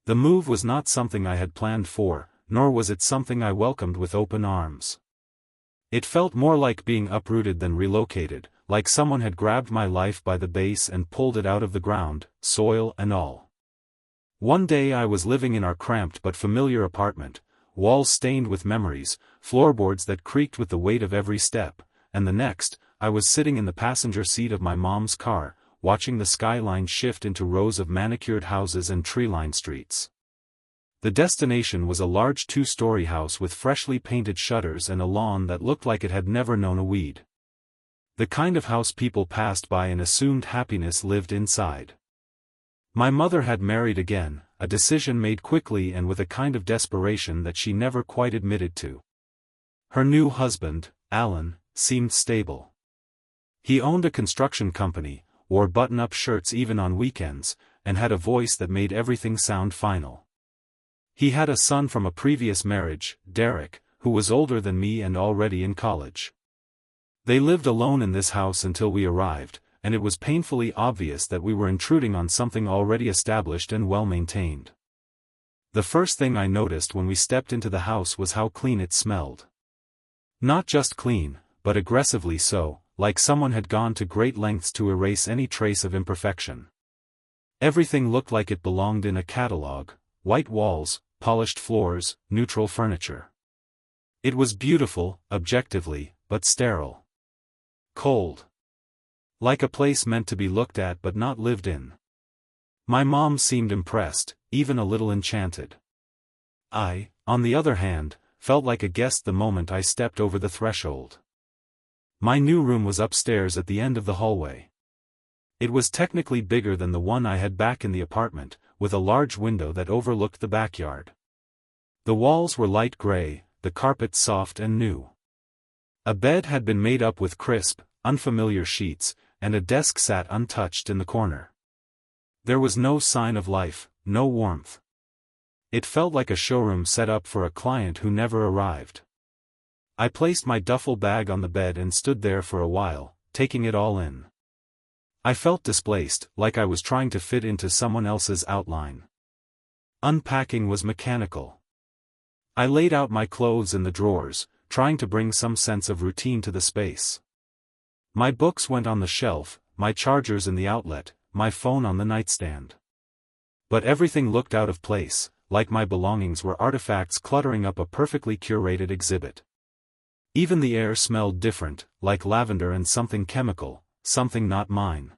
The move was not something I had planned for, nor was it something I welcomed with open arms. It felt more like being uprooted than relocated, like someone had grabbed my life by the base and pulled it out of the ground, soil and all. One day I was living in our cramped but familiar apartment, walls stained with memories, floorboards that creaked with the weight of every step, and the next, I was sitting in the passenger seat of my mom's car, watching the skyline shift into rows of manicured houses and tree-lined streets. The destination was a large two-story house with freshly painted shutters and a lawn that looked like it had never known a weed. The kind of house people passed by and assumed happiness lived inside. My mother had married again, a decision made quickly and with a kind of desperation that she never quite admitted to. Her new husband, Alan, seemed stable. He owned a construction company, wore button-up shirts even on weekends, and had a voice that made everything sound final. He had a son from a previous marriage, Derek, who was older than me and already in college. They lived alone in this house until we arrived, and it was painfully obvious that we were intruding on something already established and well-maintained. The first thing I noticed when we stepped into the house was how clean it smelled. Not just clean, but aggressively so, like someone had gone to great lengths to erase any trace of imperfection. Everything looked like it belonged in a catalog: white walls, polished floors, neutral furniture. It was beautiful, objectively, but sterile. Cold. Like a place meant to be looked at but not lived in. My mom seemed impressed, even a little enchanted. I, on the other hand, felt like a guest the moment I stepped over the threshold. My new room was upstairs at the end of the hallway. It was technically bigger than the one I had back in the apartment, with a large window that overlooked the backyard. The walls were light gray, the carpet soft and new. A bed had been made up with crisp, unfamiliar sheets, and a desk sat untouched in the corner. There was no sign of life, no warmth. It felt like a showroom set up for a client who never arrived. I placed my duffel bag on the bed and stood there for a while, taking it all in. I felt displaced, like I was trying to fit into someone else's outline. Unpacking was mechanical. I laid out my clothes in the drawers, trying to bring some sense of routine to the space. My books went on the shelf, my chargers in the outlet, my phone on the nightstand. But everything looked out of place, like my belongings were artifacts cluttering up a perfectly curated exhibit. Even the air smelled different, like lavender and something chemical, something not mine.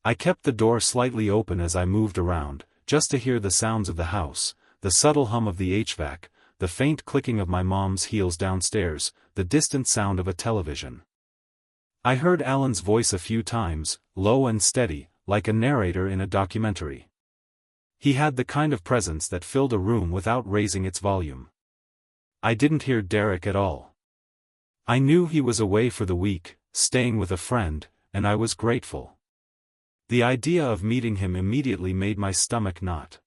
I kept the door slightly open as I moved around, just to hear the sounds of the house, the subtle hum of the HVAC, the faint clicking of my mom's heels downstairs, the distant sound of a television. I heard Alan's voice a few times, low and steady, like a narrator in a documentary. He had the kind of presence that filled a room without raising its volume. I didn't hear Derek at all. I knew he was away for the week, staying with a friend, and I was grateful. The idea of meeting him immediately made my stomach knot.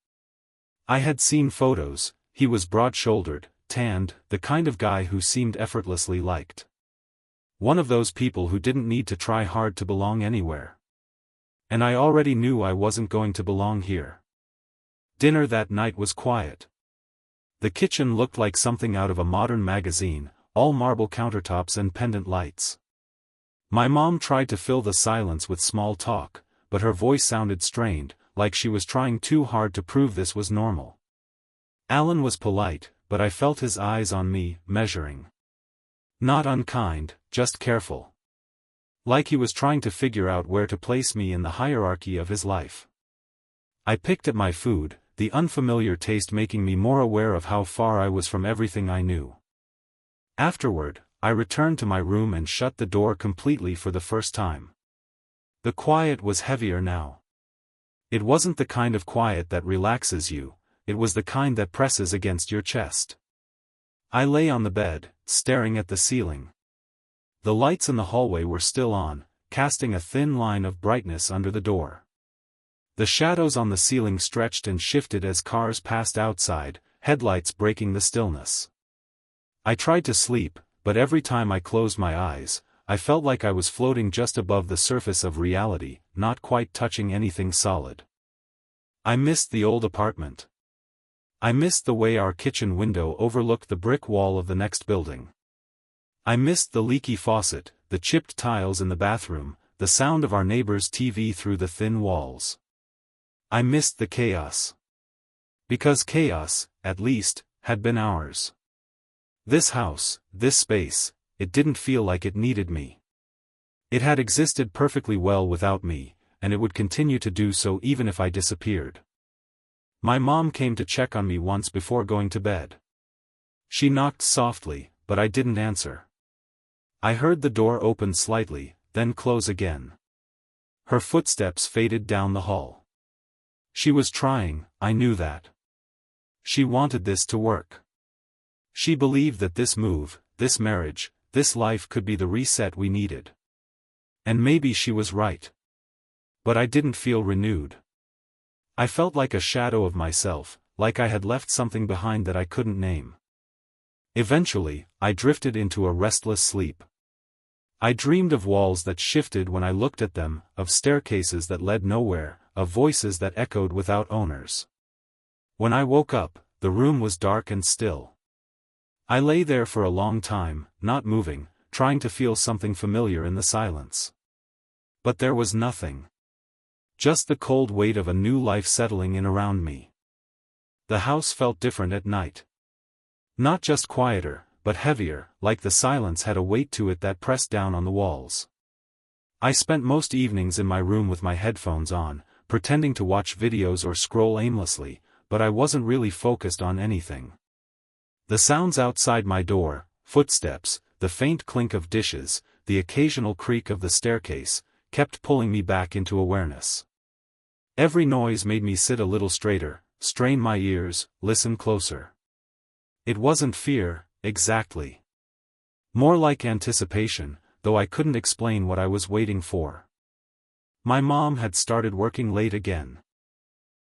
I had seen photos. He was broad-shouldered, tanned, the kind of guy who seemed effortlessly liked. One of those people who didn't need to try hard to belong anywhere. And I already knew I wasn't going to belong here. Dinner that night was quiet. The kitchen looked like something out of a modern magazine, all marble countertops and pendant lights. My mom tried to fill the silence with small talk, but her voice sounded strained, like she was trying too hard to prove this was normal. Alan was polite, but I felt his eyes on me, measuring. Not unkind, just careful. Like he was trying to figure out where to place me in the hierarchy of his life. I picked at my food, the unfamiliar taste making me more aware of how far I was from everything I knew. Afterward, I returned to my room and shut the door completely for the first time. The quiet was heavier now. It wasn't the kind of quiet that relaxes you, it was the kind that presses against your chest. I lay on the bed, staring at the ceiling. The lights in the hallway were still on, casting a thin line of brightness under the door. The shadows on the ceiling stretched and shifted as cars passed outside, headlights breaking the stillness. I tried to sleep, but every time I closed my eyes, I felt like I was floating just above the surface of reality, not quite touching anything solid. I missed the old apartment. I missed the way our kitchen window overlooked the brick wall of the next building. I missed the leaky faucet, the chipped tiles in the bathroom, the sound of our neighbor's TV through the thin walls. I missed the chaos. Because chaos, at least, had been ours. This house, this space, it didn't feel like it needed me. It had existed perfectly well without me, and it would continue to do so even if I disappeared. My mom came to check on me once before going to bed. She knocked softly, but I didn't answer. I heard the door open slightly, then close again. Her footsteps faded down the hall. She was trying, I knew that. She wanted this to work. She believed that this move, this marriage, this life could be the reset we needed. And maybe she was right. But I didn't feel renewed. I felt like a shadow of myself, like I had left something behind that I couldn't name. Eventually, I drifted into a restless sleep. I dreamed of walls that shifted when I looked at them, of staircases that led nowhere, of voices that echoed without owners. When I woke up, the room was dark and still. I lay there for a long time, not moving, trying to feel something familiar in the silence. But there was nothing. Just the cold weight of a new life settling in around me. The house felt different at night. Not just quieter, but heavier, like the silence had a weight to it that pressed down on the walls. I spent most evenings in my room with my headphones on, pretending to watch videos or scroll aimlessly, but I wasn't really focused on anything. The sounds outside my door, footsteps, the faint clink of dishes, the occasional creak of the staircase, kept pulling me back into awareness. Every noise made me sit a little straighter, strain my ears, listen closer. It wasn't fear, exactly. More like anticipation, though I couldn't explain what I was waiting for. My mom had started working late again.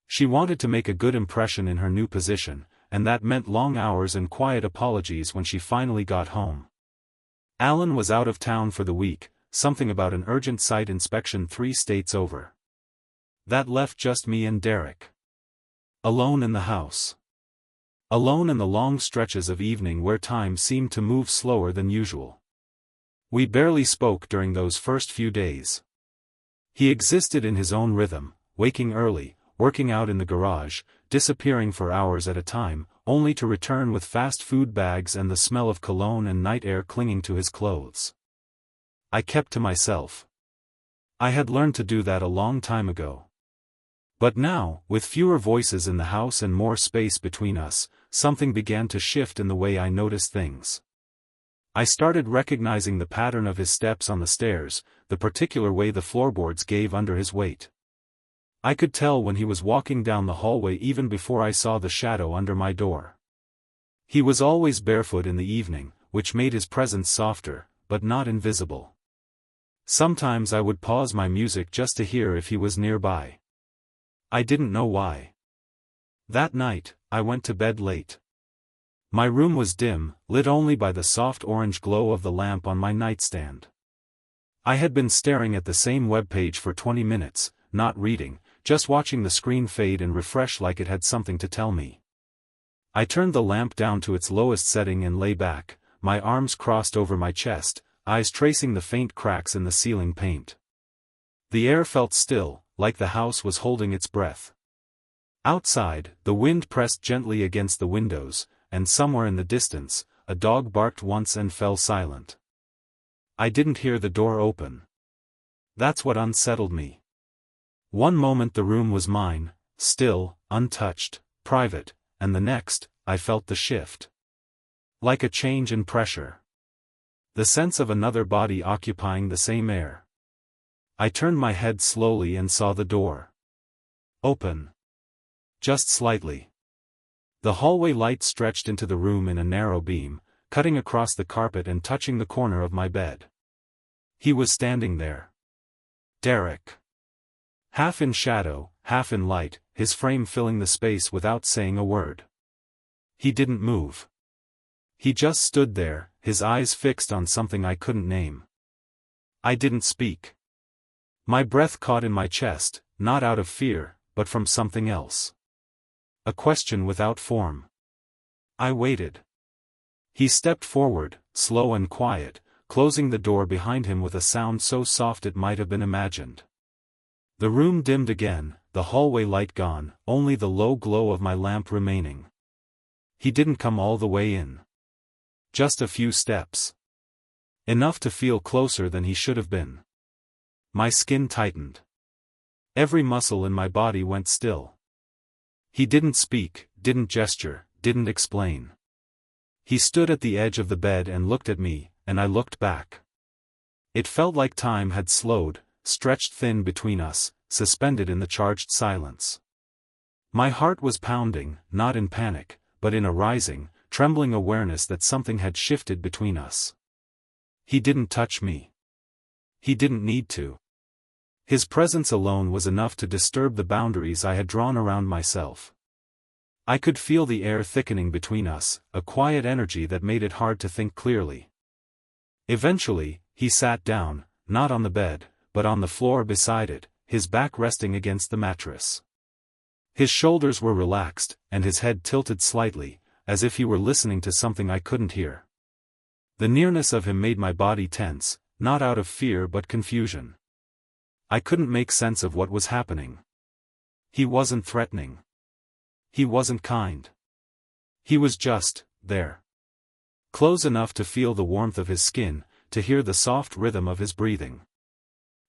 She wanted to make a good impression in her new position, and that meant long hours and quiet apologies when she finally got home. Alan was out of town for the week, something about an urgent site inspection 3 states over. That left just me and Derek. Alone in the house. Alone in the long stretches of evening where time seemed to move slower than usual. We barely spoke during those first few days. He existed in his own rhythm, waking early, working out in the garage, disappearing for hours at a time, only to return with fast food bags and the smell of cologne and night air clinging to his clothes. I kept to myself. I had learned to do that a long time ago. But now, with fewer voices in the house and more space between us, something began to shift in the way I noticed things. I started recognizing the pattern of his steps on the stairs, the particular way the floorboards gave under his weight. I could tell when he was walking down the hallway even before I saw the shadow under my door. He was always barefoot in the evening, which made his presence softer, but not invisible. Sometimes I would pause my music just to hear if he was nearby. I didn't know why. That night, I went to bed late. My room was dim, lit only by the soft orange glow of the lamp on my nightstand. I had been staring at the same web page for 20 minutes, not reading, just watching the screen fade and refresh like it had something to tell me. I turned the lamp down to its lowest setting and lay back, my arms crossed over my chest, eyes tracing the faint cracks in the ceiling paint. The air felt still, like the house was holding its breath. Outside, the wind pressed gently against the windows, and somewhere in the distance, a dog barked once and fell silent. I didn't hear the door open. That's what unsettled me. One moment the room was mine, still, untouched, private, and the next, I felt the shift. Like a change in pressure. The sense of another body occupying the same air. I turned my head slowly and saw the door. Open. Just slightly. The hallway light stretched into the room in a narrow beam, cutting across the carpet and touching the corner of my bed. He was standing there. Derek. Half in shadow, half in light, his frame filling the space without saying a word. He didn't move. He just stood there, his eyes fixed on something I couldn't name. I didn't speak. My breath caught in my chest, not out of fear, but from something else. A question without form. I waited. He stepped forward, slow and quiet, closing the door behind him with a sound so soft it might have been imagined. The room dimmed again, the hallway light gone, only the low glow of my lamp remaining. He didn't come all the way in. Just a few steps. Enough to feel closer than he should have been. My skin tightened. Every muscle in my body went still. He didn't speak, didn't gesture, didn't explain. He stood at the edge of the bed and looked at me, and I looked back. It felt like time had slowed, stretched thin between us, suspended in the charged silence. My heart was pounding, not in panic, but in a rising, trembling awareness that something had shifted between us. He didn't touch me. He didn't need to. His presence alone was enough to disturb the boundaries I had drawn around myself. I could feel the air thickening between us, a quiet energy that made it hard to think clearly. Eventually, he sat down, not on the bed, but on the floor beside it, his back resting against the mattress. His shoulders were relaxed, and his head tilted slightly, as if he were listening to something I couldn't hear. The nearness of him made my body tense, not out of fear but confusion. I couldn't make sense of what was happening. He wasn't threatening. He wasn't kind. He was just there. Close enough to feel the warmth of his skin, to hear the soft rhythm of his breathing.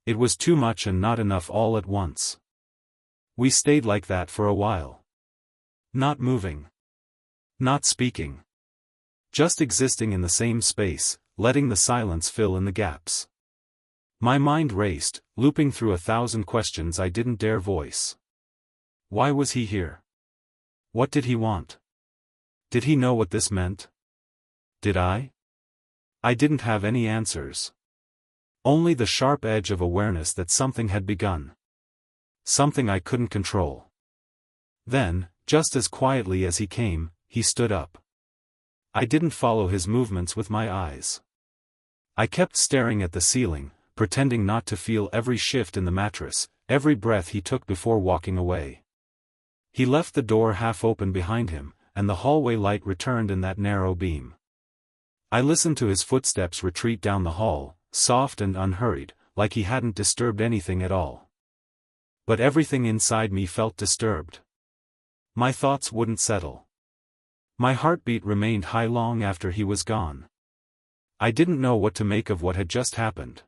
It was too much and not enough all at once. We stayed like that for a while. Not moving. Not speaking. Just existing in the same space, letting the silence fill in the gaps. My mind raced, looping through 1,000 questions I didn't dare voice. Why was he here? What did he want? Did he know what this meant? Did I? I didn't have any answers. Only the sharp edge of awareness that something had begun. Something I couldn't control. Then, just as quietly as he came, he stood up. I didn't follow his movements with my eyes. I kept staring at the ceiling, pretending not to feel every shift in the mattress, every breath he took before walking away. He left the door half open behind him, and the hallway light returned in that narrow beam. I listened to his footsteps retreat down the hall, soft and unhurried, like he hadn't disturbed anything at all. But everything inside me felt disturbed. My thoughts wouldn't settle. My heartbeat remained high long after he was gone. I didn't know what to make of what had just happened.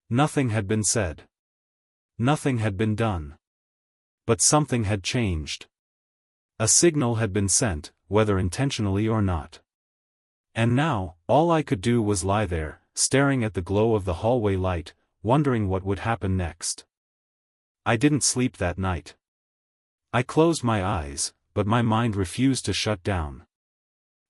Nothing had been said. Nothing had been done. But something had changed. A signal had been sent, whether intentionally or not. And now, all I could do was lie there, staring at the glow of the hallway light, wondering what would happen next. I didn't sleep that night. I closed my eyes, but my mind refused to shut down.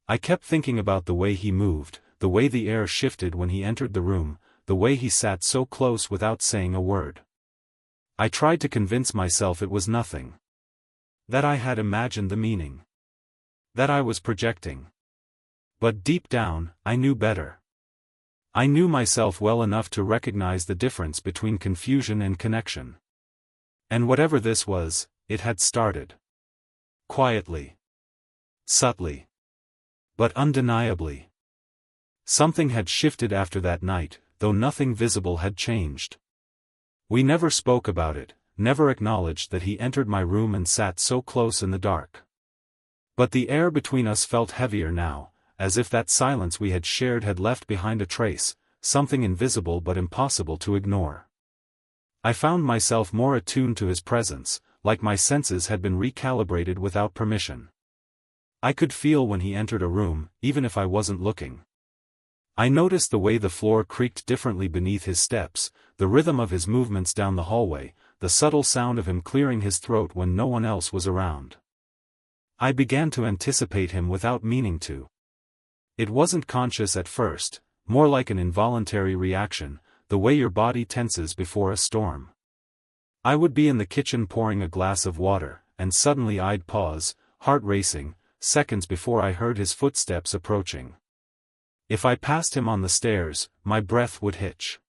I kept thinking about the way he moved, the way the air shifted when he entered the room, the way he sat so close without saying a word. I tried to convince myself it was nothing. That I had imagined the meaning. That I was projecting. But deep down, I knew better. I knew myself well enough to recognize the difference between confusion and connection. And whatever this was, it had started. Quietly. Subtly. But undeniably. Something had shifted after that night, though nothing visible had changed. We never spoke about it, never acknowledged that he entered my room and sat so close in the dark. But the air between us felt heavier now, as if that silence we had shared had left behind a trace, something invisible but impossible to ignore. I found myself more attuned to his presence, like my senses had been recalibrated without permission. I could feel when he entered a room, even if I wasn't looking. I noticed the way the floor creaked differently beneath his steps, the rhythm of his movements down the hallway, the subtle sound of him clearing his throat when no one else was around. I began to anticipate him without meaning to. It wasn't conscious at first, more like an involuntary reaction, the way your body tenses before a storm. I would be in the kitchen pouring a glass of water, and suddenly I'd pause, heart racing, seconds before I heard his footsteps approaching. If I passed him on the stairs, my breath would hitch.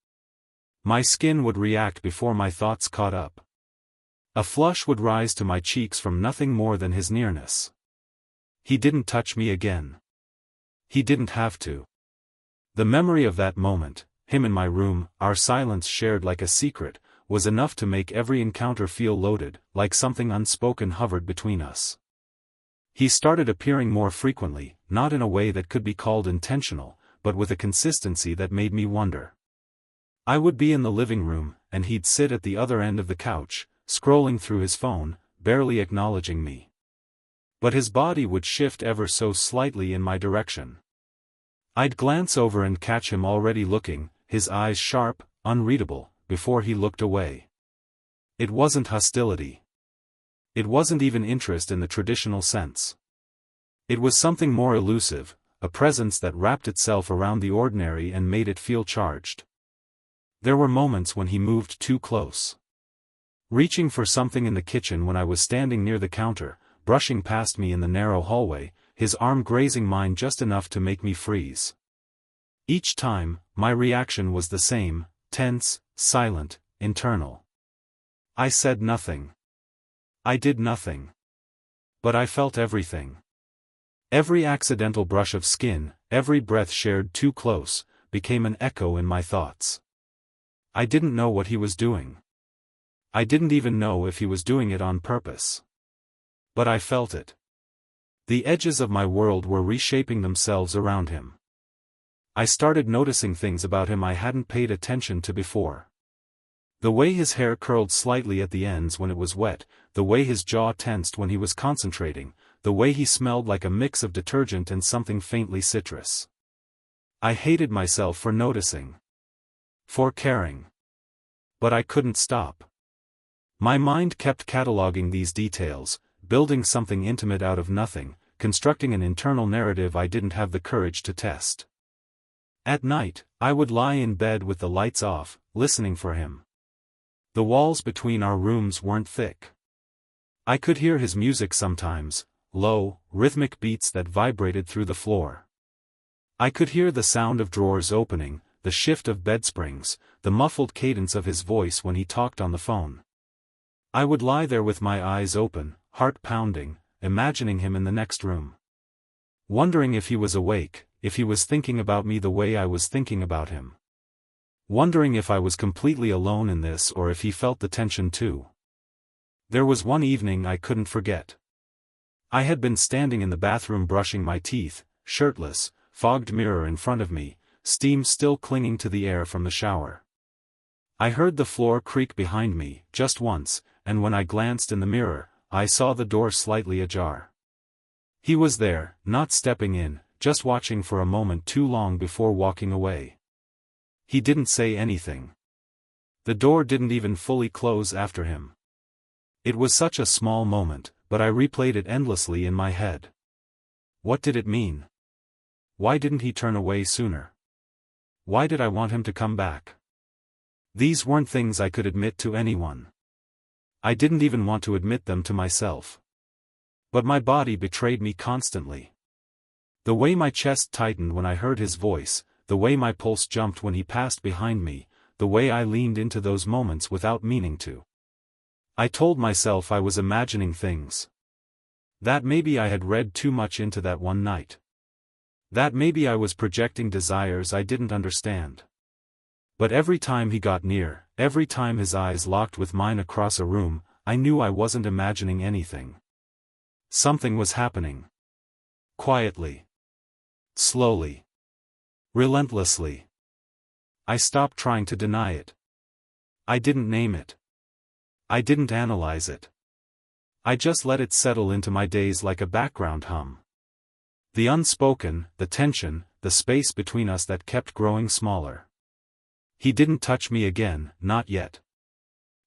My skin would react before my thoughts caught up. A flush would rise to my cheeks from nothing more than his nearness. He didn't touch me again. He didn't have to. The memory of that moment, him in my room, our silence shared like a secret, was enough to make every encounter feel loaded, like something unspoken hovered between us. He started appearing more frequently, not in a way that could be called intentional, but with a consistency that made me wonder. I would be in the living room, and he'd sit at the other end of the couch, scrolling through his phone, barely acknowledging me. But his body would shift ever so slightly in my direction. I'd glance over and catch him already looking, his eyes sharp, unreadable, before he looked away. It wasn't hostility. It wasn't even interest in the traditional sense. It was something more elusive, a presence that wrapped itself around the ordinary and made it feel charged. There were moments when he moved too close. Reaching for something in the kitchen when I was standing near the counter, brushing past me in the narrow hallway, his arm grazing mine just enough to make me freeze. Each time, my reaction was the same, tense, silent, internal. I said nothing. I did nothing. But I felt everything. Every accidental brush of skin, every breath shared too close, became an echo in my thoughts. I didn't know what he was doing. I didn't even know if he was doing it on purpose. But I felt it. The edges of my world were reshaping themselves around him. I started noticing things about him I hadn't paid attention to before. The way his hair curled slightly at the ends when it was wet, the way his jaw tensed when he was concentrating, the way he smelled like a mix of detergent and something faintly citrus. I hated myself for noticing. For caring. But I couldn't stop. My mind kept cataloging these details, building something intimate out of nothing, constructing an internal narrative I didn't have the courage to test. At night, I would lie in bed with the lights off, listening for him. The walls between our rooms weren't thick. I could hear his music sometimes, low, rhythmic beats that vibrated through the floor. I could hear the sound of drawers opening, the shift of bedsprings, the muffled cadence of his voice when he talked on the phone. I would lie there with my eyes open, heart pounding, imagining him in the next room. Wondering if he was awake, if he was thinking about me the way I was thinking about him. Wondering if I was completely alone in this or if he felt the tension too. There was one evening I couldn't forget. I had been standing in the bathroom brushing my teeth, shirtless, fogged mirror in front of me, steam still clinging to the air from the shower. I heard the floor creak behind me, just once, and when I glanced in the mirror, I saw the door slightly ajar. He was there, not stepping in, just watching for a moment too long before walking away. He didn't say anything. The door didn't even fully close after him. It was such a small moment, but I replayed it endlessly in my head. What did it mean? Why didn't he turn away sooner? Why did I want him to come back? These weren't things I could admit to anyone. I didn't even want to admit them to myself. But my body betrayed me constantly. The way my chest tightened when I heard his voice, the way my pulse jumped when he passed behind me, the way I leaned into those moments without meaning to. I told myself I was imagining things. That maybe I had read too much into that one night. That maybe I was projecting desires I didn't understand. But every time he got near, every time his eyes locked with mine across a room, I knew I wasn't imagining anything. Something was happening. Quietly. Slowly. Relentlessly. I stopped trying to deny it. I didn't name it. I didn't analyze it. I just let it settle into my days like a background hum. The unspoken, the tension, the space between us that kept growing smaller. He didn't touch me again, not yet.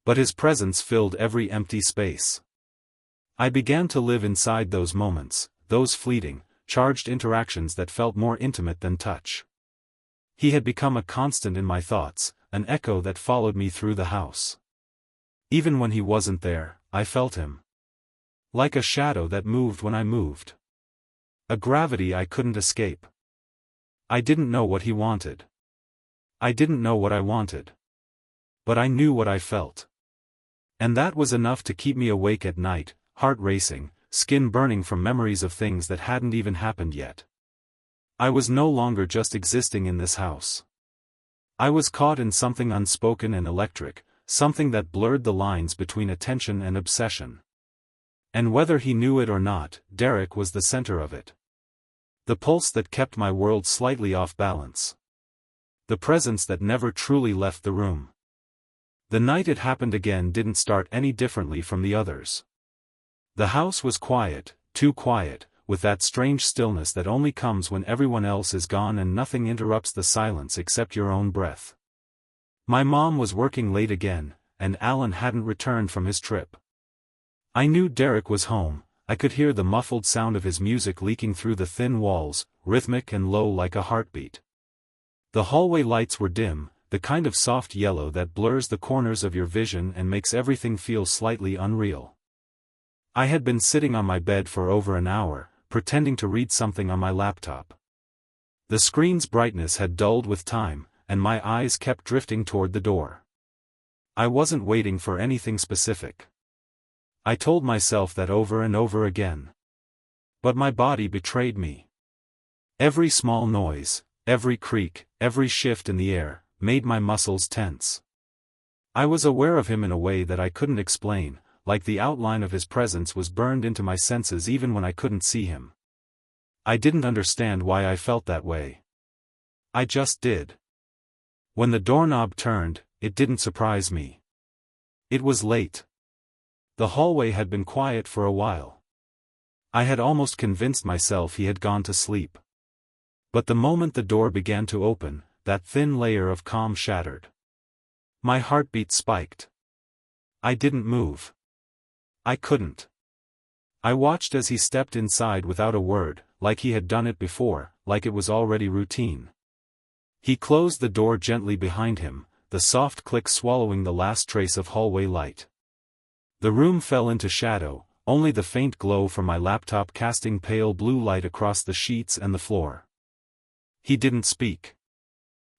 But his presence filled every empty space. I began to live inside those moments, those fleeting, charged interactions that felt more intimate than touch. He had become a constant in my thoughts, an echo that followed me through the house. Even when he wasn't there, I felt him. Like a shadow that moved when I moved. A gravity I couldn't escape. I didn't know what he wanted. I didn't know what I wanted. But I knew what I felt. And that was enough to keep me awake at night, heart racing, skin burning from memories of things that hadn't even happened yet. I was no longer just existing in this house. I was caught in something unspoken and electric, something that blurred the lines between attention and obsession. And whether he knew it or not, Derek was the center of it. The pulse that kept my world slightly off balance. The presence that never truly left the room. The night it happened again didn't start any differently from the others. The house was quiet, too quiet, with that strange stillness that only comes when everyone else is gone and nothing interrupts the silence except your own breath. My mom was working late again, and Alan hadn't returned from his trip. I knew Derek was home. I could hear the muffled sound of his music leaking through the thin walls, rhythmic and low like a heartbeat. The hallway lights were dim, the kind of soft yellow that blurs the corners of your vision and makes everything feel slightly unreal. I had been sitting on my bed for over an hour, pretending to read something on my laptop. The screen's brightness had dulled with time, and my eyes kept drifting toward the door. I wasn't waiting for anything specific. I told myself that over and over again. But my body betrayed me. Every small noise, every creak, every shift in the air, made my muscles tense. I was aware of him in a way that I couldn't explain, like the outline of his presence was burned into my senses even when I couldn't see him. I didn't understand why I felt that way. I just did. When the doorknob turned, it didn't surprise me. It was late. The hallway had been quiet for a while. I had almost convinced myself he had gone to sleep. But the moment the door began to open, that thin layer of calm shattered. My heartbeat spiked. I didn't move. I couldn't. I watched as he stepped inside without a word, like he had done it before, like it was already routine. He closed the door gently behind him, the soft click swallowing the last trace of hallway light. The room fell into shadow, only the faint glow from my laptop casting pale blue light across the sheets and the floor. He didn't speak.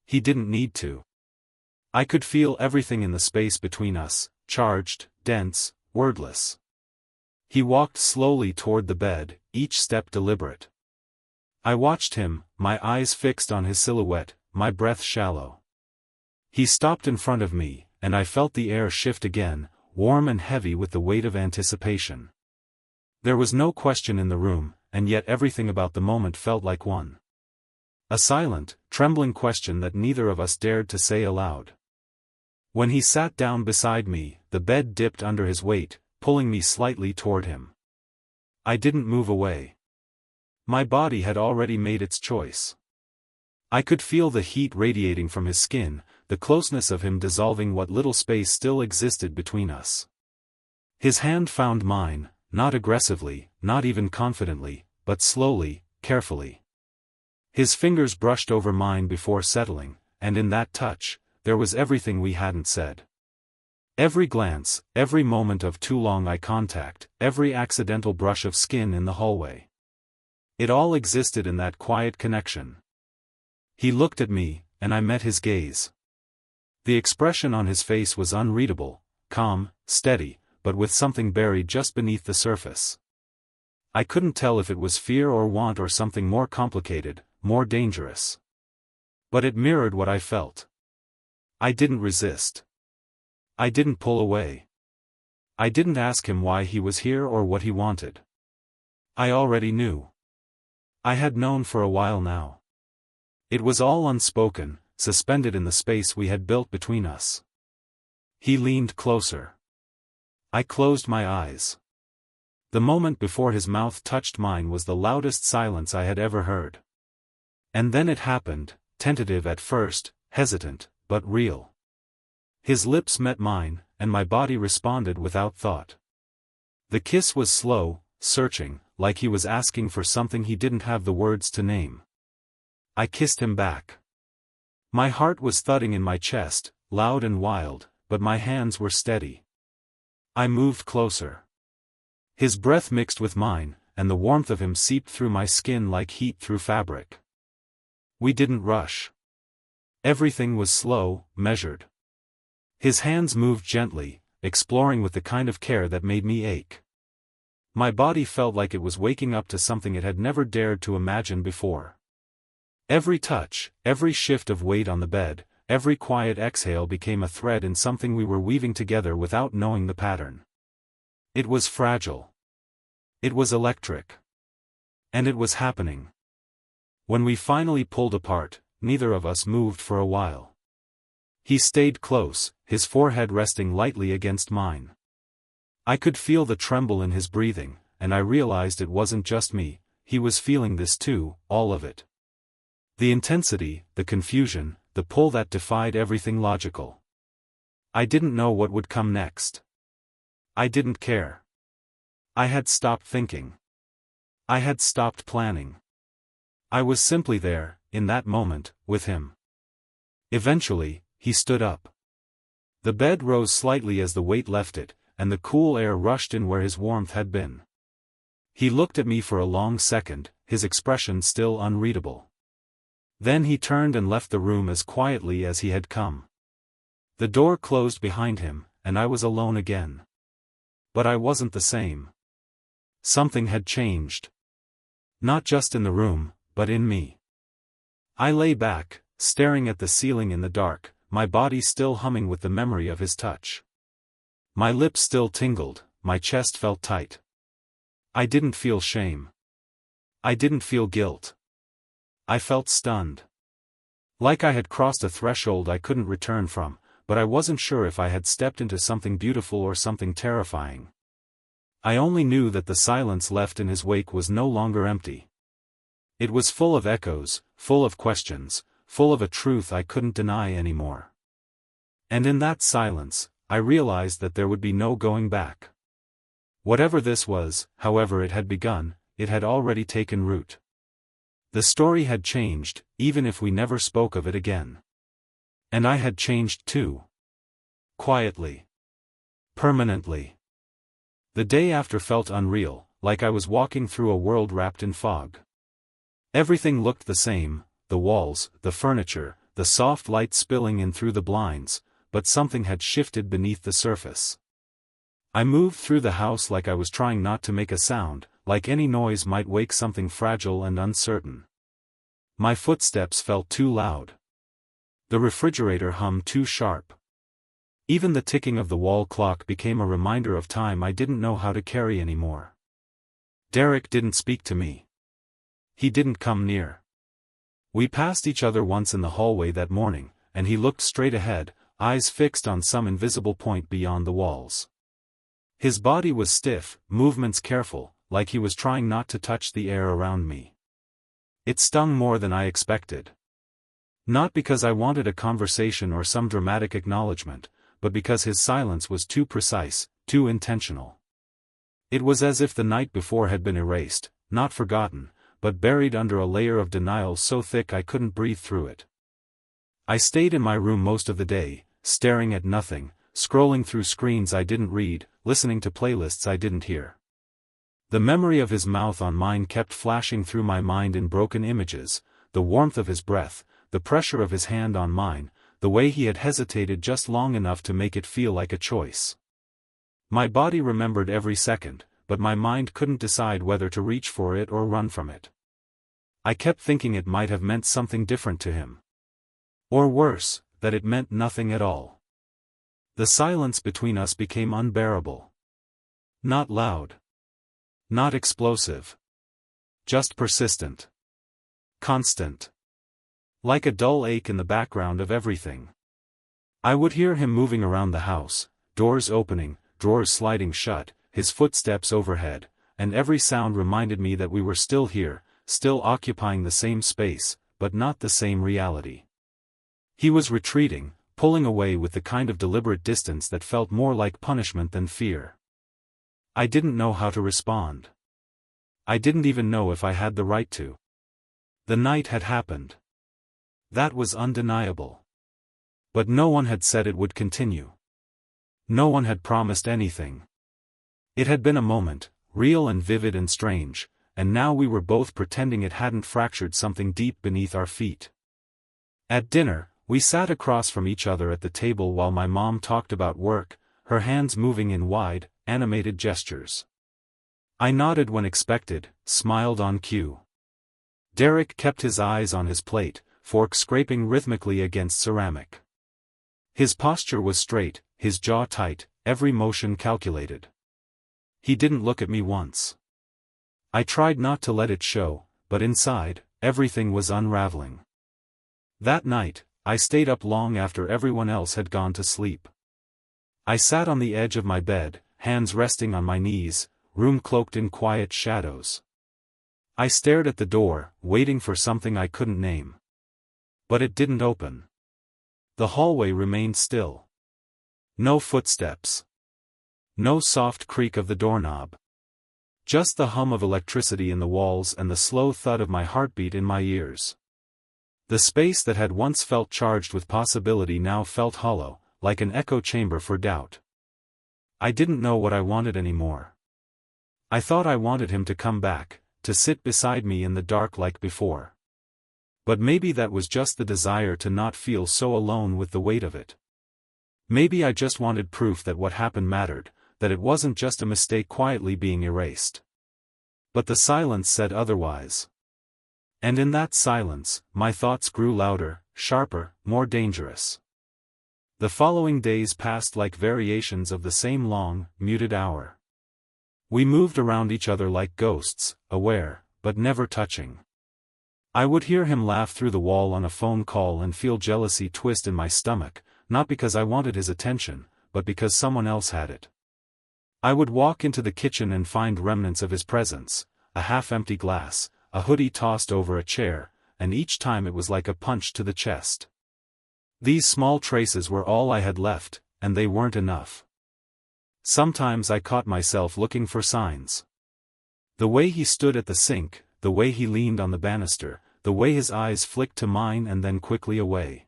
He didn't need to. I could feel everything in the space between us, charged, dense, wordless. He walked slowly toward the bed, each step deliberate. I watched him, my eyes fixed on his silhouette, my breath shallow. He stopped in front of me, and I felt the air shift again, warm and heavy with the weight of anticipation. There was no question in the room, and yet everything about the moment felt like one. A silent, trembling question that neither of us dared to say aloud. When he sat down beside me, the bed dipped under his weight, pulling me slightly toward him. I didn't move away. My body had already made its choice. I could feel the heat radiating from his skin, the closeness of him dissolving what little space still existed between us. His hand found mine, not aggressively, not even confidently, but slowly, carefully. His fingers brushed over mine before settling, and in that touch, there was everything we hadn't said. Every glance, every moment of too long eye contact, every accidental brush of skin in the hallway. It all existed in that quiet connection. He looked at me, and I met his gaze. The expression on his face was unreadable, calm, steady, but with something buried just beneath the surface. I couldn't tell if it was fear or want or something more complicated, more dangerous. But it mirrored what I felt. I didn't resist. I didn't pull away. I didn't ask him why he was here or what he wanted. I already knew. I had known for a while now. It was all unspoken, suspended in the space we had built between us. He leaned closer. I closed my eyes. The moment before his mouth touched mine was the loudest silence I had ever heard. And then it happened, tentative at first, hesitant, but real. His lips met mine, and my body responded without thought. The kiss was slow, searching, like he was asking for something he didn't have the words to name. I kissed him back. My heart was thudding in my chest, loud and wild, but my hands were steady. I moved closer. His breath mixed with mine, and the warmth of him seeped through my skin like heat through fabric. We didn't rush. Everything was slow, measured. His hands moved gently, exploring with the kind of care that made me ache. My body felt like it was waking up to something it had never dared to imagine before. Every touch, every shift of weight on the bed, every quiet exhale became a thread in something we were weaving together without knowing the pattern. It was fragile. It was electric. And it was happening. When we finally pulled apart, neither of us moved for a while. He stayed close, his forehead resting lightly against mine. I could feel the tremble in his breathing, and I realized it wasn't just me, he was feeling this too, all of it. The intensity, the confusion, the pull that defied everything logical. I didn't know what would come next. I didn't care. I had stopped thinking. I had stopped planning. I was simply there, in that moment, with him. Eventually, he stood up. The bed rose slightly as the weight left it, and the cool air rushed in where his warmth had been. He looked at me for a long second, his expression still unreadable. Then he turned and left the room as quietly as he had come. The door closed behind him, and I was alone again. But I wasn't the same. Something had changed. Not just in the room, but in me. I lay back, staring at the ceiling in the dark, my body still humming with the memory of his touch. My lips still tingled, my chest felt tight. I didn't feel shame. I didn't feel guilt. I felt stunned. Like I had crossed a threshold I couldn't return from, but I wasn't sure if I had stepped into something beautiful or something terrifying. I only knew that the silence left in his wake was no longer empty. It was full of echoes, full of questions, full of a truth I couldn't deny anymore. And in that silence, I realized that there would be no going back. Whatever this was, however it had begun, it had already taken root. The story had changed, even if we never spoke of it again. And I had changed too. Quietly. Permanently. The day after felt unreal, like I was walking through a world wrapped in fog. Everything looked the same, the walls, the furniture, the soft light spilling in through the blinds, but something had shifted beneath the surface. I moved through the house like I was trying not to make a sound, like any noise might wake something fragile and uncertain. My footsteps felt too loud. The refrigerator hummed too sharp. Even the ticking of the wall clock became a reminder of time I didn't know how to carry anymore. Derek didn't speak to me. He didn't come near. We passed each other once in the hallway that morning, and he looked straight ahead, eyes fixed on some invisible point beyond the walls. His body was stiff, movements careful, like he was trying not to touch the air around me. It stung more than I expected. Not because I wanted a conversation or some dramatic acknowledgement, but because his silence was too precise, too intentional. It was as if the night before had been erased, not forgotten, but buried under a layer of denial so thick I couldn't breathe through it. I stayed in my room most of the day, staring at nothing, scrolling through screens I didn't read, listening to playlists I didn't hear. The memory of his mouth on mine kept flashing through my mind in broken images, the warmth of his breath, the pressure of his hand on mine, the way he had hesitated just long enough to make it feel like a choice. My body remembered every second, but my mind couldn't decide whether to reach for it or run from it. I kept thinking it might have meant something different to him. Or worse, that it meant nothing at all. The silence between us became unbearable. Not loud. Not explosive. Just persistent. Constant. Like a dull ache in the background of everything. I would hear him moving around the house, doors opening, drawers sliding shut, his footsteps overhead, and every sound reminded me that we were still here, still occupying the same space, but not the same reality. He was retreating, pulling away with the kind of deliberate distance that felt more like punishment than fear. I didn't know how to respond. I didn't even know if I had the right to. The night had happened. That was undeniable. But no one had said it would continue. No one had promised anything. It had been a moment, real and vivid and strange, and now we were both pretending it hadn't fractured something deep beneath our feet. At dinner, we sat across from each other at the table while my mom talked about work, her hands moving in wide, animated gestures. I nodded when expected, smiled on cue. Derek kept his eyes on his plate, fork scraping rhythmically against ceramic. His posture was straight, his jaw tight, every motion calculated. He didn't look at me once. I tried not to let it show, but inside, everything was unraveling. That night, I stayed up long after everyone else had gone to sleep. I sat on the edge of my bed, hands resting on my knees, room cloaked in quiet shadows. I stared at the door, waiting for something I couldn't name. But it didn't open. The hallway remained still. No footsteps. No soft creak of the doorknob. Just the hum of electricity in the walls and the slow thud of my heartbeat in my ears. The space that had once felt charged with possibility now felt hollow, like an echo chamber for doubt. I didn't know what I wanted anymore. I thought I wanted him to come back, to sit beside me in the dark like before. But maybe that was just the desire to not feel so alone with the weight of it. Maybe I just wanted proof that what happened mattered, that it wasn't just a mistake quietly being erased. But the silence said otherwise. And in that silence, my thoughts grew louder, sharper, more dangerous. The following days passed like variations of the same long, muted hour. We moved around each other like ghosts, aware, but never touching. I would hear him laugh through the wall on a phone call and feel jealousy twist in my stomach, not because I wanted his attention, but because someone else had it. I would walk into the kitchen and find remnants of his presence, a half-empty glass, a hoodie tossed over a chair, and each time it was like a punch to the chest. These small traces were all I had left, and they weren't enough. Sometimes I caught myself looking for signs. The way he stood at the sink, the way he leaned on the banister, the way his eyes flicked to mine and then quickly away.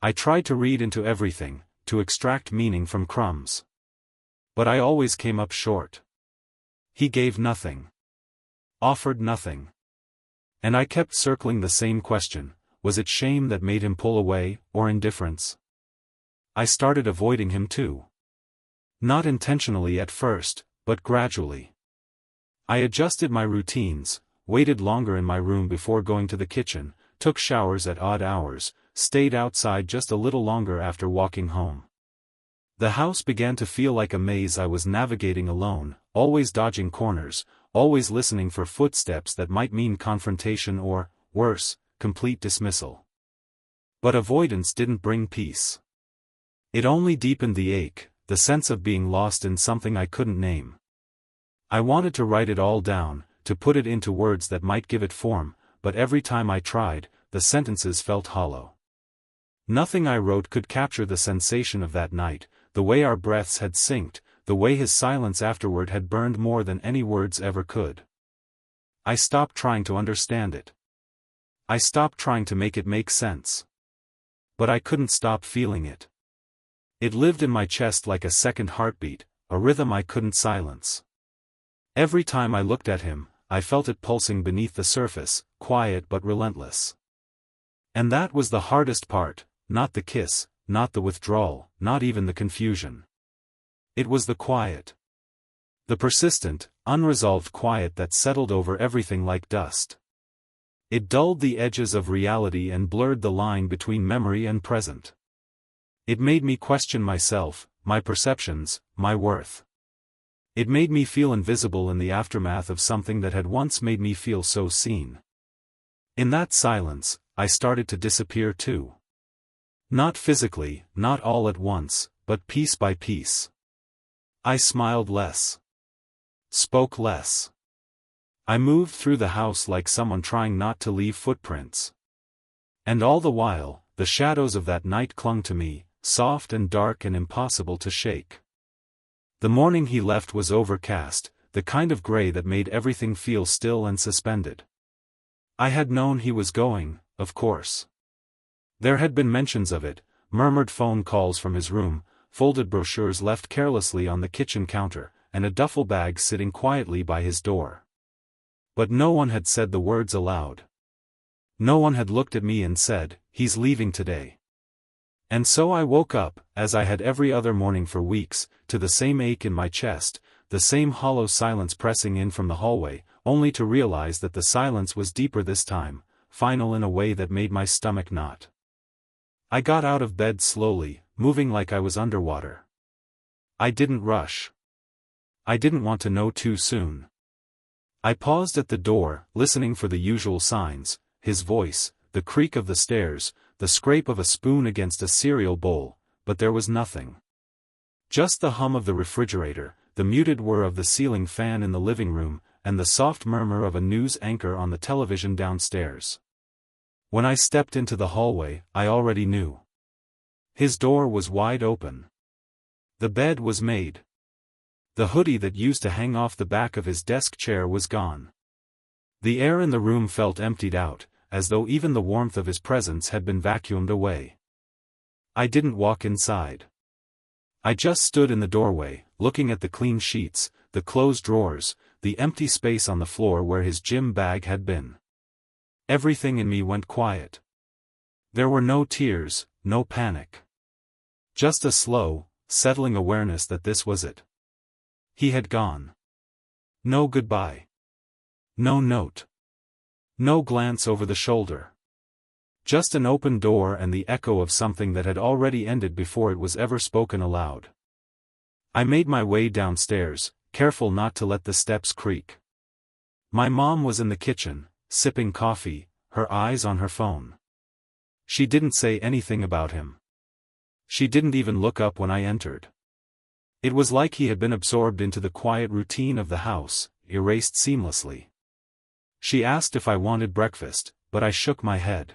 I tried to read into everything, to extract meaning from crumbs. But I always came up short. He gave nothing. Offered nothing. And I kept circling the same question, was it shame that made him pull away, or indifference? I started avoiding him too. Not intentionally at first, but gradually. I adjusted my routines, waited longer in my room before going to the kitchen, took showers at odd hours, stayed outside just a little longer after walking home. The house began to feel like a maze I was navigating alone, always dodging corners, always listening for footsteps that might mean confrontation or, worse, complete dismissal. But avoidance didn't bring peace. It only deepened the ache, the sense of being lost in something I couldn't name. I wanted to write it all down, to put it into words that might give it form, but every time I tried, the sentences felt hollow. Nothing I wrote could capture the sensation of that night, the way our breaths had synced, the way his silence afterward had burned more than any words ever could. I stopped trying to understand it. I stopped trying to make it make sense. But I couldn't stop feeling it. It lived in my chest like a second heartbeat, a rhythm I couldn't silence. Every time I looked at him, I felt it pulsing beneath the surface, quiet but relentless. And that was the hardest part, not the kiss, not the withdrawal, not even the confusion. It was the quiet. The persistent, unresolved quiet that settled over everything like dust. It dulled the edges of reality and blurred the line between memory and present. It made me question myself, my perceptions, my worth. It made me feel invisible in the aftermath of something that had once made me feel so seen. In that silence, I started to disappear too. Not physically, not all at once, but piece by piece. I smiled less. Spoke less. I moved through the house like someone trying not to leave footprints. And all the while, the shadows of that night clung to me, soft and dark and impossible to shake. The morning he left was overcast, the kind of gray that made everything feel still and suspended. I had known he was going, of course. There had been mentions of it, murmured phone calls from his room, folded brochures left carelessly on the kitchen counter, and a duffel bag sitting quietly by his door. But no one had said the words aloud. No one had looked at me and said, "He's leaving today." And so I woke up, as I had every other morning for weeks, to the same ache in my chest, the same hollow silence pressing in from the hallway, only to realize that the silence was deeper this time, final in a way that made my stomach knot. I got out of bed slowly, moving like I was underwater. I didn't rush. I didn't want to know too soon. I paused at the door, listening for the usual signs, his voice, the creak of the stairs, the scrape of a spoon against a cereal bowl, but there was nothing. Just the hum of the refrigerator, the muted whir of the ceiling fan in the living room, and the soft murmur of a news anchor on the television downstairs. When I stepped into the hallway, I already knew. His door was wide open. The bed was made. The hoodie that used to hang off the back of his desk chair was gone. The air in the room felt emptied out, as though even the warmth of his presence had been vacuumed away. I didn't walk inside. I just stood in the doorway, looking at the clean sheets, the closed drawers, the empty space on the floor where his gym bag had been. Everything in me went quiet. There were no tears, no panic. Just a slow, settling awareness that this was it. He had gone. No goodbye. No note. No glance over the shoulder. Just an open door and the echo of something that had already ended before it was ever spoken aloud. I made my way downstairs, careful not to let the steps creak. My mom was in the kitchen, sipping coffee, her eyes on her phone. She didn't say anything about him. She didn't even look up when I entered. It was like he had been absorbed into the quiet routine of the house, erased seamlessly. She asked if I wanted breakfast, but I shook my head.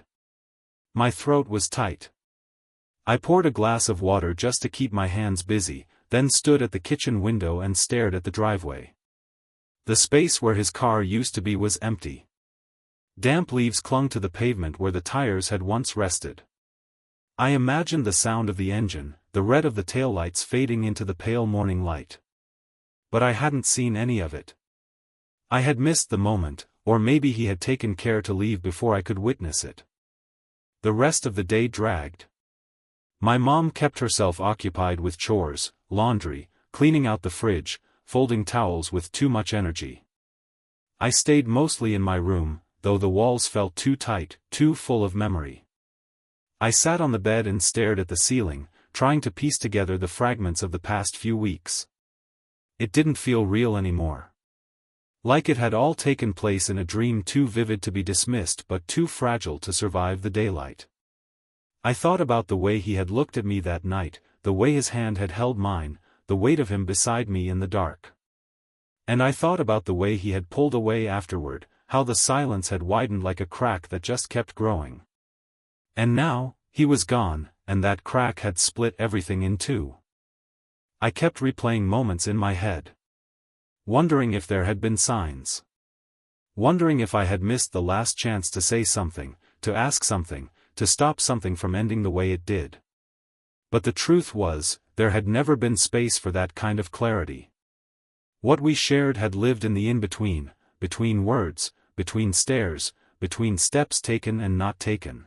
My throat was tight. I poured a glass of water just to keep my hands busy, then stood at the kitchen window and stared at the driveway. The space where his car used to be was empty. Damp leaves clung to the pavement where the tires had once rested. I imagined the sound of the engine, the red of the taillights fading into the pale morning light. But I hadn't seen any of it. I had missed the moment, or maybe he had taken care to leave before I could witness it. The rest of the day dragged. My mom kept herself occupied with chores, laundry, cleaning out the fridge, folding towels with too much energy. I stayed mostly in my room, though the walls felt too tight, too full of memory. I sat on the bed and stared at the ceiling, trying to piece together the fragments of the past few weeks. It didn't feel real anymore. Like it had all taken place in a dream too vivid to be dismissed but too fragile to survive the daylight. I thought about the way he had looked at me that night, the way his hand had held mine, the weight of him beside me in the dark. And I thought about the way he had pulled away afterward, how the silence had widened like a crack that just kept growing. And now, he was gone, and that crack had split everything in two. I kept replaying moments in my head. Wondering if there had been signs. Wondering if I had missed the last chance to say something, to ask something, to stop something from ending the way it did. But the truth was, there had never been space for that kind of clarity. What we shared had lived in the in-between, between words, between stares, between steps taken and not taken.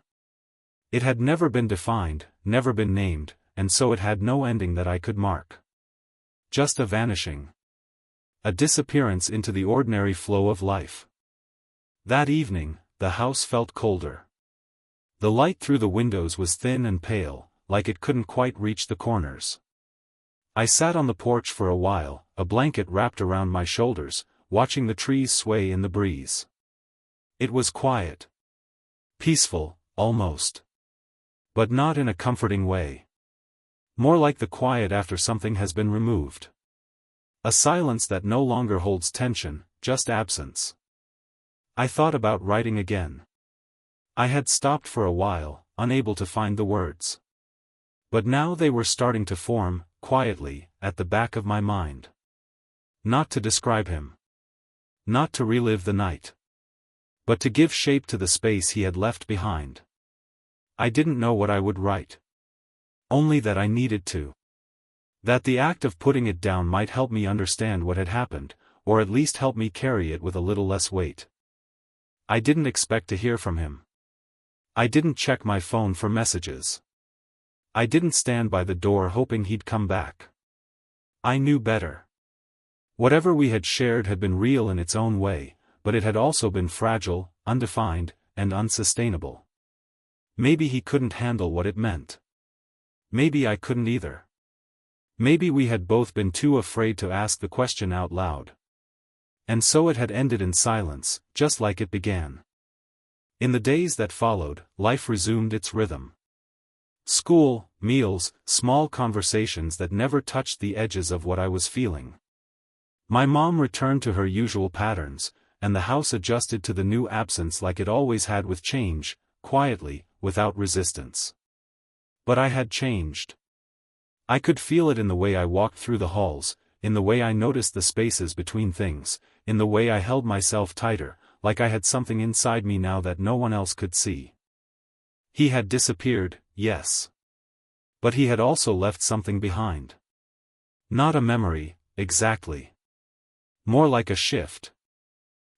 It had never been defined, never been named, and so it had no ending that I could mark. Just a vanishing. A disappearance into the ordinary flow of life. That evening, the house felt colder. The light through the windows was thin and pale, like it couldn't quite reach the corners. I sat on the porch for a while, a blanket wrapped around my shoulders, watching the trees sway in the breeze. It was quiet. Peaceful, almost. But not in a comforting way. More like the quiet after something has been removed. A silence that no longer holds tension, just absence. I thought about writing again. I had stopped for a while, unable to find the words. But now they were starting to form, quietly, at the back of my mind. Not to describe him. Not to relive the night. But to give shape to the space he had left behind. I didn't know what I would write. Only that I needed to. That the act of putting it down might help me understand what had happened, or at least help me carry it with a little less weight. I didn't expect to hear from him. I didn't check my phone for messages. I didn't stand by the door hoping he'd come back. I knew better. Whatever we had shared had been real in its own way, but it had also been fragile, undefined, and unsustainable. Maybe he couldn't handle what it meant. Maybe I couldn't either. Maybe we had both been too afraid to ask the question out loud. And so it had ended in silence, just like it began. In the days that followed, life resumed its rhythm. School, meals, small conversations that never touched the edges of what I was feeling. My mom returned to her usual patterns, and the house adjusted to the new absence like it always had with change, quietly, without resistance. But I had changed. I could feel it in the way I walked through the halls, in the way I noticed the spaces between things, in the way I held myself tighter, like I had something inside me now that no one else could see. He had disappeared, yes. But he had also left something behind. Not a memory, exactly. More like a shift.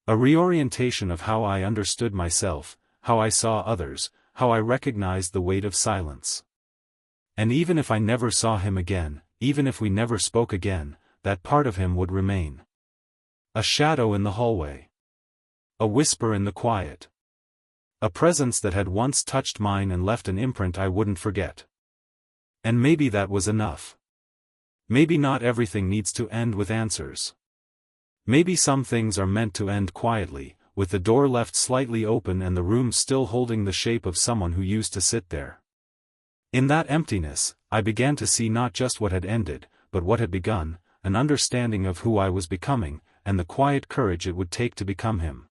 A reorientation of how I understood myself, how I saw others, how I recognized the weight of silence. And even if I never saw him again, even if we never spoke again, that part of him would remain. A shadow in the hallway. A whisper in the quiet. A presence that had once touched mine and left an imprint I wouldn't forget. And maybe that was enough. Maybe not everything needs to end with answers. Maybe some things are meant to end quietly, with the door left slightly open and the room still holding the shape of someone who used to sit there. In that emptiness, I began to see not just what had ended, but what had begun, an understanding of who I was becoming, and the quiet courage it would take to become him.